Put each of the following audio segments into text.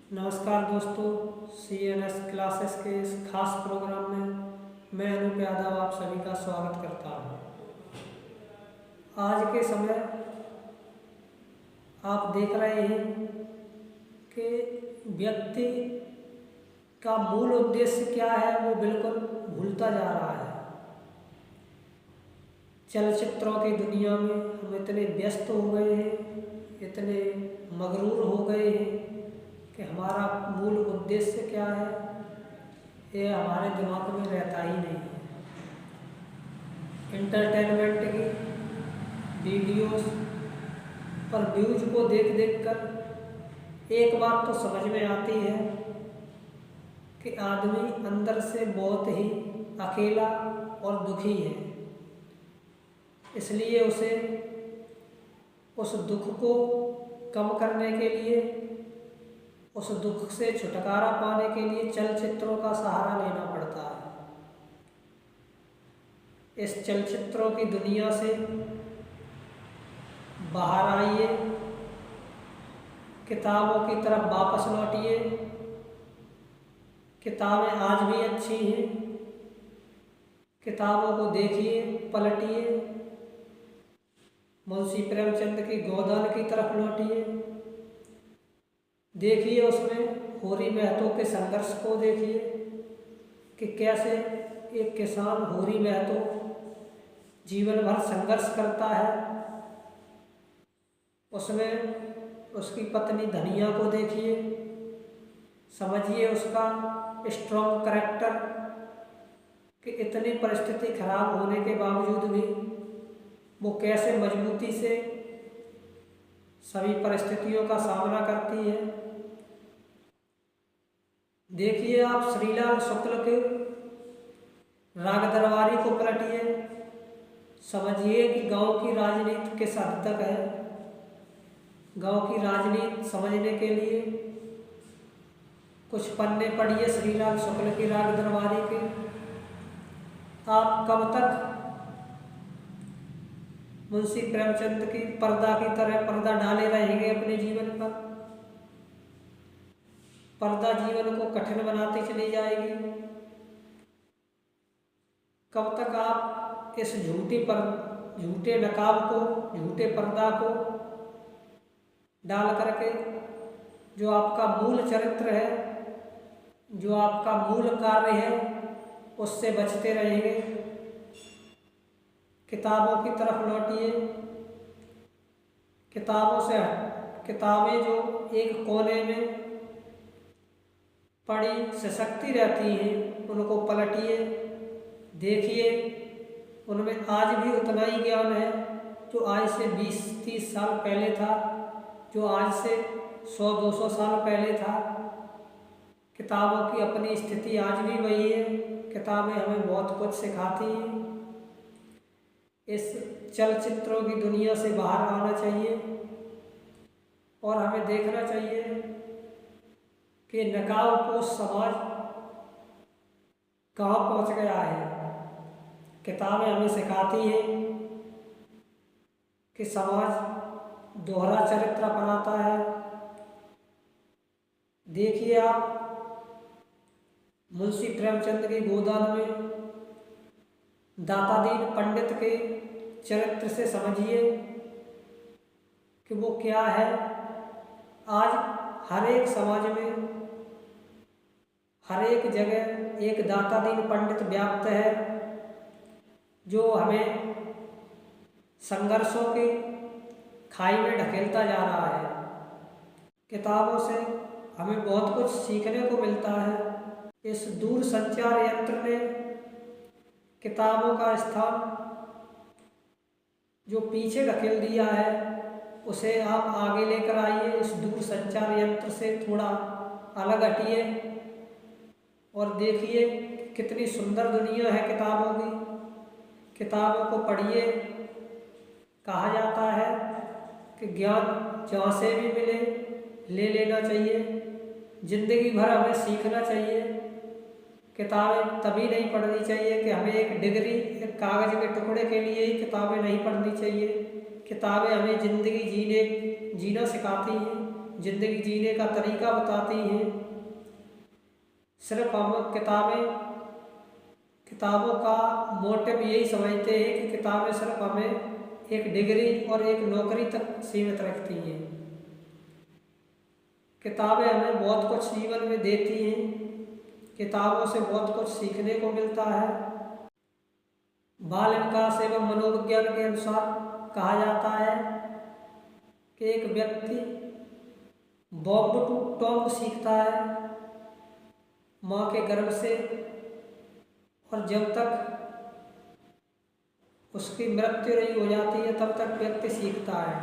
नमस्कार दोस्तों, CNS classes के इस खास प्रोग्राम में मैं अनूप यादव आप सभी का स्वागत करता हूं। आज के समय आप देख रहे हैं कि व्यक्ति का मूल उद्देश्य क्या है वो बिल्कुल भूलता जा रहा है। चलचित्रों की दुनिया में हम इतने व्यस्त हो गए हैं, इतने मगरूर हो गए हैं कि हमारा मूल उद्देश्य क्या है ये हमारे दिमाग में रहता ही नहीं है। एंटरटेनमेंट की वीडियोस पर व्यूज को देख देख कर एक बात तो समझ में आती है कि आदमी अंदर से बहुत ही अकेला और दुखी है। इसलिए उसे उस दुख को कम करने के लिए, उस दुख से छुटकारा पाने के लिए चलचित्रों का सहारा लेना पड़ता है। इस चलचित्रों की दुनिया से बाहर आइए, किताबों की तरफ वापस लौटिए। किताबें आज भी अच्छी हैं, किताबों को देखिए, पलटिए। मुंशी प्रेमचंद की गोदान की तरफ लौटिए, देखिए उसमें होरी महतो के संघर्ष को देखिए कि कैसे एक किसान होरी महतो जीवन भर संघर्ष करता है। उसमें उसकी पत्नी धनिया को देखिए, समझिए उसका स्ट्रॉन्ग करैक्टर कि इतनी परिस्थिति खराब होने के बावजूद भी वो कैसे मजबूती से सभी परिस्थितियों का सामना करती है। देखिए आप श्रीलाल शुक्ल के राग दरबारी को पलटिए, समझिए कि गांव की राजनीति किस हद तक है। गांव की राजनीति समझने के लिए कुछ पन्ने पढ़िए श्रीलाल शुक्ल की राग दरबारी के। आप कब तक मुंशी प्रेमचंद की पर्दा की तरह पर्दा डाले रहेंगे अपने जीवन पर? पर्दा जीवन को कठिन बनाती चली जाएगी। कब तक आप इस झूठे नकाब को, झूठे पर्दा को डाल करके जो आपका मूल चरित्र है, जो आपका मूल कार्य है, उससे बचते रहेंगे? किताबों की तरफ लौटिए। किताबें जो एक कोने में पड़ी सिसकती रहती हैं उनको पलटिए, देखिए उनमें आज भी उतना ही ज्ञान है जो आज से 20-30 साल पहले था, जो आज से 100-200 साल पहले था। किताबों की अपनी स्थिति आज भी वही है। किताबें हमें बहुत कुछ सिखाती हैं। इस चलचित्रों की दुनिया से बाहर आना चाहिए और हमें देखना चाहिए कि नकाबपोश समाज कहाँ पहुँच गया है। किताबें हमें सिखाती हैं कि समाज दोहरा चरित्र अपनाता है। देखिए आप मुंशी प्रेमचंद की गोदान में दाता दीन पंडित के चरित्र से समझिए कि वो क्या है। आज हर एक समाज में, हर एक जगह एक दाता दीन पंडित व्याप्त है जो हमें संघर्षों के खाई में ढकेलता जा रहा है। किताबों से हमें बहुत कुछ सीखने को मिलता है। इस दूर संचार यंत्र ने किताबों का स्थान जो पीछे ढकेल दिया है उसे आप आगे लेकर आइए। इस दूर संचार यंत्र से थोड़ा अलग हटिए और देखिए कितनी सुंदर दुनिया है किताबों की। किताबों को पढ़िए। कहा जाता है कि ज्ञान जहाँ से भी मिले ले लेना चाहिए, जिंदगी भर हमें सीखना चाहिए। किताबें तभी नहीं पढ़नी चाहिए कि हमें एक डिग्री, एक कागज़ के टुकड़े के लिए ही किताबें नहीं पढ़नी चाहिए। किताबें हमें ज़िंदगी जीना सिखाती हैं, ज़िंदगी जीने का तरीका बताती हैं। सिर्फ हम किताबों का मोटिव यही समझते हैं कि किताबें सिर्फ हमें एक डिग्री और एक नौकरी तक सीमित रखती हैं। किताबें हमें बहुत कुछ जीवन में देती हैं। किताबों से बहुत कुछ सीखने को मिलता है। बाल विकास एवं मनोविज्ञान के अनुसार कहा जाता है कि एक व्यक्ति बॉम्ब टू टॉम्ब सीखता है माँ के गर्भ से, और जब तक उसकी मृत्यु नहीं हो जाती है तब तक व्यक्ति सीखता है।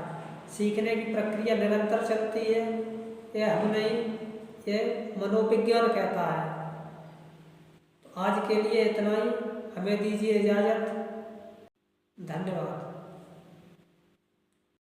सीखने की प्रक्रिया निरंतर चलती है। यह हम नहीं, यह मनोविज्ञान कहता है। तो आज के लिए इतना ही। हमें दीजिए इजाज़त। धन्यवाद।